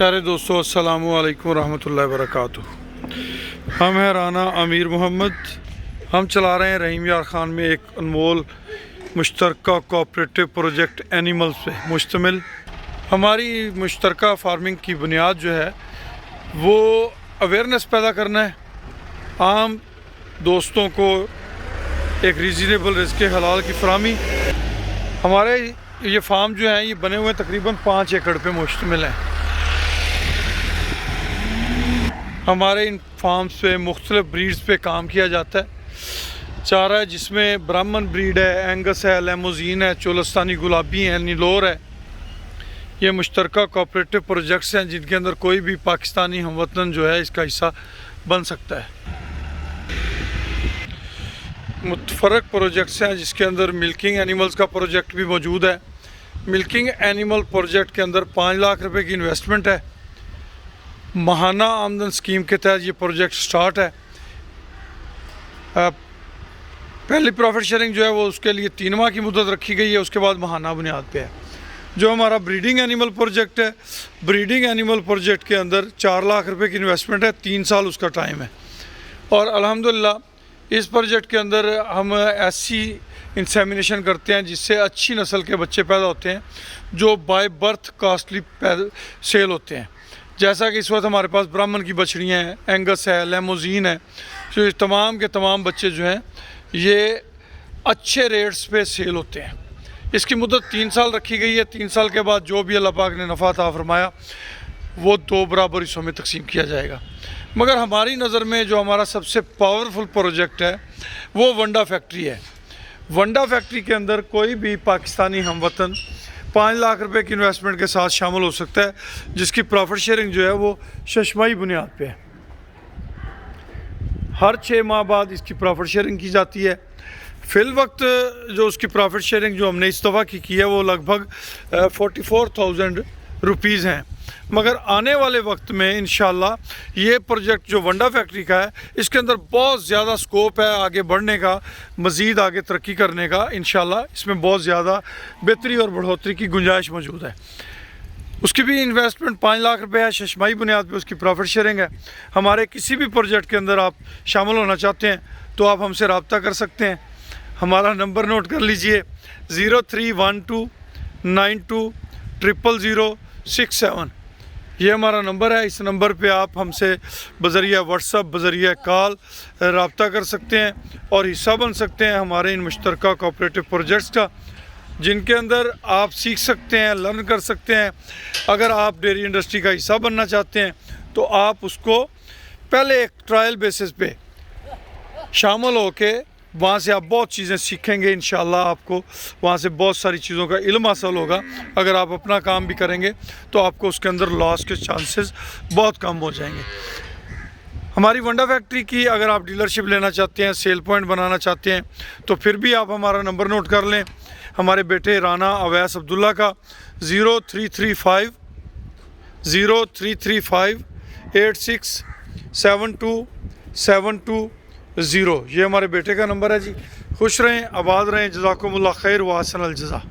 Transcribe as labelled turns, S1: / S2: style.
S1: प्यारे दोस्तों, अस्सलामु अलैकुम रहमतुल्लाहि व बरकातुहू। हम हैं राना अमीर मोहम्मद। हम चला रहे हैं रहीम यार ख़ान में एक अनमोल मुश्तरका कोऑपरेटिव प्रोजेक्ट एनिमल्स पे मुश्तमिल। हमारी मुश्तरका फार्मिंग की बुनियाद जो है वो अवेयरनेस पैदा करना है, आम दोस्तों को एक रीज़नेबल रिज़्क़ हलाल की फराहमी। हमारे ये फार्म जो हैं ये बने हुए तकरीबन 5 एकड़ पे मुश्तमिल हैं। हमारे इन फार्म्स पे मुख्तलिफ ब्रीड्स पे काम किया जाता है। चारा है जिसमें ब्राह्मण ब्रीड है, एंगस है, लेमोजीन है, चोलस्तानी गुलाबी है, नीलोर है। ये मुश्तरका कोऑपरेटिव प्रोजेक्ट्स हैं जिनके अंदर कोई भी पाकिस्तानी हमवतन जो है इसका हिस्सा बन सकता है। मुतफरक प्रोजेक्ट्स हैं जिसके अंदर मिल्किंग एनिमल्स का प्रोजेक्ट भी मौजूद है। मिल्किंग एनिमल प्रोजेक्ट के अंदर 5 लाख रुपए की इन्वेस्टमेंट है। माहाना आमदन स्कीम के तहत ये प्रोजेक्ट स्टार्ट है। पहली प्रॉफिट शेयरिंग जो है वो उसके लिए 3 माह की मुद्दत रखी गई है, उसके बाद माहाना बुनियाद पे है। जो हमारा ब्रीडिंग एनिमल प्रोजेक्ट है, ब्रीडिंग एनिमल प्रोजेक्ट के अंदर 4 लाख रुपए की इन्वेस्टमेंट है, 3 साल उसका टाइम है। और अल्हम्दुलिल्लाह इस प्रोजेक्ट के अंदर हम ऐसी इंसेमिनेशन करते हैं जिससे अच्छी नस्ल के बच्चे पैदा होते हैं जो बाय बर्थ कास्टली सेल होते हैं। जैसा कि इस वक्त हमारे पास ब्राह्मण की बछड़ियाँ हैं, एंगस है, लेमोजीन है, तो ये तमाम के तमाम बच्चे जो हैं ये अच्छे रेट्स पे सेल होते हैं। इसकी मुद्दत 3 साल रखी गई है। 3 साल के बाद जो भी अल्लाह पाक ने नफ़ा अता फरमाया वो 2 बराबर हिस्सों में तकसीम किया जाएगा। मगर हमारी नज़र में जो हमारा सबसे पावरफुल प्रोजेक्ट है वो वंडा फैक्ट्री है। वंडा फैक्ट्री के अंदर कोई भी पाकिस्तानी हमवतन 5 लाख रुपए की इन्वेस्टमेंट के साथ शामिल हो सकता है, जिसकी प्रॉफिट शेयरिंग जो है वो शशमाही बुनियाद पे है। हर 6 माह बाद इसकी प्रॉफिट शेयरिंग की जाती है। फिल वक्त जो उसकी प्रॉफिट शेयरिंग जो हमने इस दफ़ा की है वो लगभग 44,000 रुपीज़ हैं। मगर आने वाले वक्त में इंशाल्लाह ये प्रोजेक्ट जो वंडा फैक्ट्री का है इसके अंदर बहुत ज़्यादा स्कोप है आगे बढ़ने का, मज़ीद आगे तरक्की करने का। इंशाल्लाह इसमें बहुत ज़्यादा बेहतरी और बढ़ोतरी की गुंजाइश मौजूद है। उसकी भी इन्वेस्टमेंट 5 लाख रुपए है, शशमाही बुनियाद पे उसकी प्रॉफिट शेयरिंग है। हमारे किसी भी प्रोजेक्ट के अंदर आप शामिल होना चाहते हैं तो आप हमसे रब्ता कर सकते हैं। हमारा नंबर नोट कर लीजिए 031292000067। ये हमारा नंबर है। इस नंबर पे आप हमसे बज़रिया व्हाट्सअप, बज़रिया कॉल रब्ता कर सकते हैं और हिस्सा बन सकते हैं हमारे इन मुश्तरका कोऑपरेटिव प्रोजेक्ट्स का, जिनके अंदर आप सीख सकते हैं, लर्न कर सकते हैं। अगर आप डेयरी इंडस्ट्री का हिस्सा बनना चाहते हैं तो आप उसको पहले एक ट्रायल बेसिस पे शामिल होके वहाँ से आप बहुत चीज़ें सीखेंगे। इंशाल्लाह आपको वहाँ से बहुत सारी चीज़ों का इल्म हासिल होगा। अगर आप अपना काम भी करेंगे तो आपको उसके अंदर लॉस के चांसेस बहुत कम हो जाएंगे। हमारी वंडा फैक्ट्री की अगर आप डीलरशिप लेना चाहते हैं, सेल पॉइंट बनाना चाहते हैं तो फिर भी आप हमारा नंबर नोट कर लें। हमारे बेटे राना अवैस अब्दुल्ला का 0335867272 ये हमारे बेटे का नंबर है जी। खुश रहें, आबाद रहें। जज़ाकुमुल्लाह खैर व अहसन अल जज़ा।